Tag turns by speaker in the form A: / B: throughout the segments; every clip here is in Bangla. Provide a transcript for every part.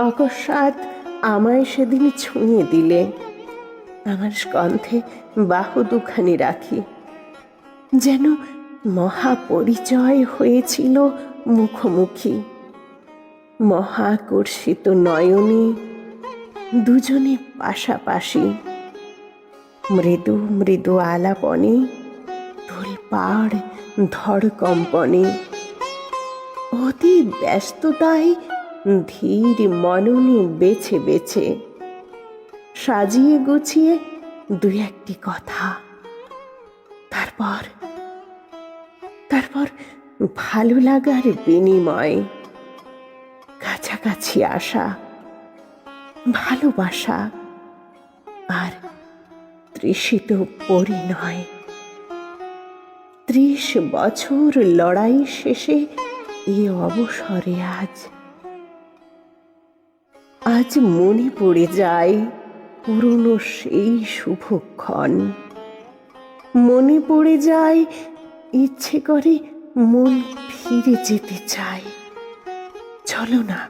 A: অকস্মাৎ আমায় সেদিন ছুঁয়ে দিলে। আমার স্কন্ধে বাহু দুখানি রাখি, যেন মহাপরিচয় হয়েছিল মুখোমুখি। মহাকর্ষিত নয়নে দুজনে পাশাপাশি, মৃদু মৃদু আলাপনে, তোলপাড় ধড়কম্পনে। অতি ব্যস্ততায় ধীর মননে বেছে বেছে সাজিয়ে গুছিয়ে দুই একটি কথা। তারপর তারপর ভালো লাগার বিনিময়, কাছাকাছি আসা, ভালোবাসা আর তৃষিত পরিণয়। ৩০ বছর লড়াই শেষে এ অবসরে আজ মনে পড়ে যায় পুরনো সেই শুভক্ষণ। মনে পড়ে যায়, ইচ্ছে করে মন ফিরে যেতে চায়। চলো না,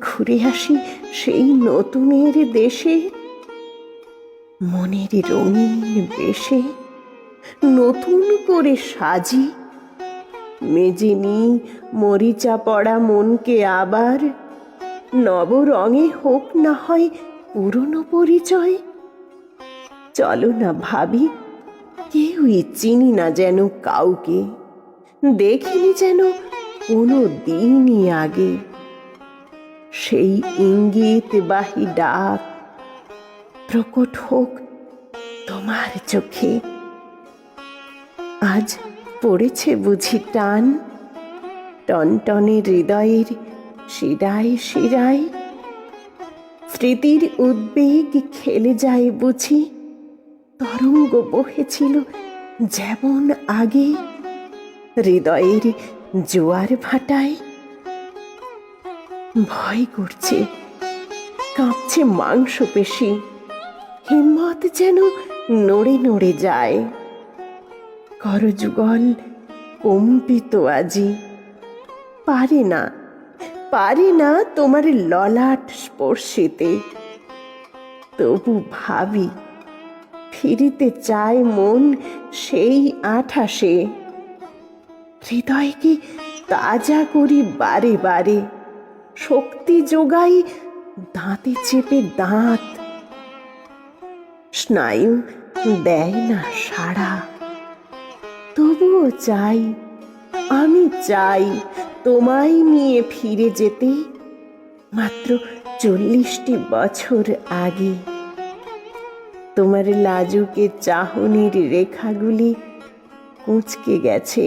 A: ঘুরে আসি সেই নতুনের দেশে। মনের রঙিন বেশে নতুন করে সাজি, মেজেনি মরিচা পড়া মনকে আবার। নব রঙে হোক না হয় পুরনো পরিচয়। চলো না ভাবি, কেউই চিনি না যেন কাউকে, দেখিনি যেন কোনো দিনই আগে। সেই ইঙ্গিত বাহি ডাক প্রকট হোক তোমার চোখে। আজ পড়েছে বুঝি টান টনটনে হৃদয়ের শিরায় শিরায়। স্মৃতির উদ্বেগ খেলে যায় বুঝি, তরঙ্গ বহেছিল যেমন আগে হৃদয়ের জোয়ার ভাটায়। ভয় করছে, কাঁপছে মাংসপেশি, হিম্মত যেন নড়ে নড়ে যায়। করযুগল কম্পিত আজি, পারে না তোমার ললাট স্পর্শিতে। তবু ভাবি, ফিরিতে চায় মন সেই ২৮-এ। হৃদয়কে তাজা করি বারে বারে, শক্তি যোগাই দাঁতে চেপে দাঁত। স্নায়ু দেয় না সাড়া, তবুও চাই, আমি চাই তোমায় নিয়ে ফিরে যেতে মাত্র ৪০টি বছর আগে। তোমার লাজুকে চাহনির রেখাগুলি কুঁচকে গেছে,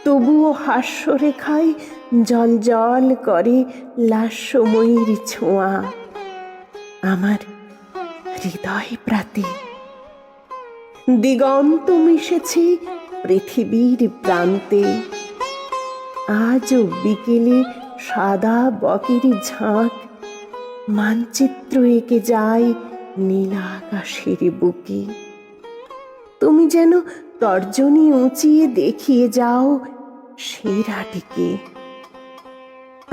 A: তবুও হাস্যরেখায় জল জল করে লাস্যময়ীর ছোঁয়া আমার হৃদয় প্রাতে। দিগন্ত মিশেছে পৃথিবীর প্রান্তে। আজও বিকেলে সাদা বকের ঝাঁক মানচিত্র এঁকে যায় নীলা আকাশের বুকে। তুমি যেন তর্জনী উঁচিয়ে দেখিয়ে যাও সেরাটিকে।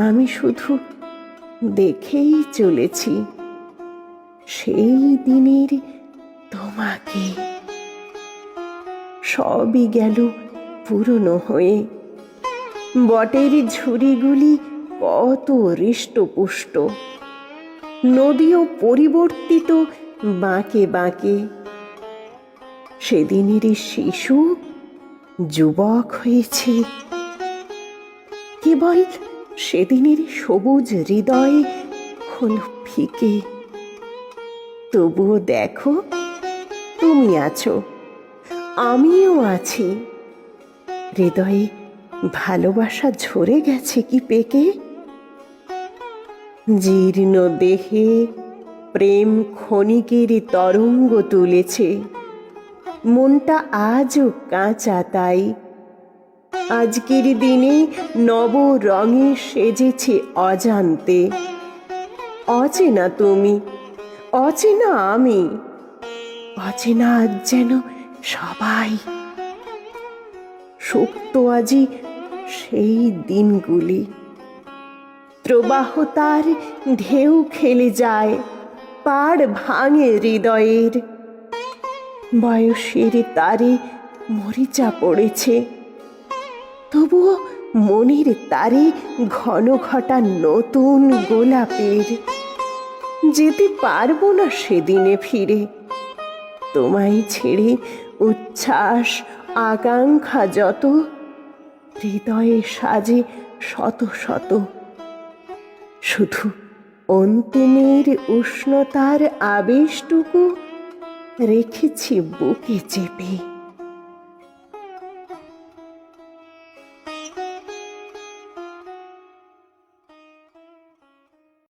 A: আমি শুধু দেখেই চলেছি সেই দিনের তোমাকে। সবই গেল পুরনো হয়ে, বটের ঝুড়িগুলি কত হৃষ্টপুষ্ট, নদীও পরিবর্তিত বাঁকে বাঁকে। সেদিনেরই শিশু যুবক হয়েছে, কেবল সেদিনের সবুজ হৃদয় হলো ফিকে। তবুও দেখো, তুমি আছো, আমিও আছি। হৃদয়ে ভালোবাসা ঝরে গেছে কি পেকে? জীর্ণ দেহে প্রেম ক্ষণিকের তরঙ্গ তুলেছে, মনটা আজও কাঁচা তাই। আজকের দিনে নব রঙে সেজেছে অজান্তে। অচেনা তুমি, অচেনা আমি, অচেনা আজ যেন সবাই। সুপ্ত আজি সেই দিনগুলি, প্রবাহ তার ঢেউ খেলে যায়, পাড় ভাঙে হৃদয়ের। বয়সের তারে মরিচা পড়েছে, তবুও মনের তারে ঘন ঘটা নতুন গোলাপের। যেতে পারবো না সেদিনে ফিরে, তোমায় ছেড়ে উচ্ছ্বাস আকাঙ্ক্ষা যত হৃদয়ে সাজে শত শত। শুধু অন্তিমের উষ্ণতার আবেশটুকু রেখেছি বুকে চেপে।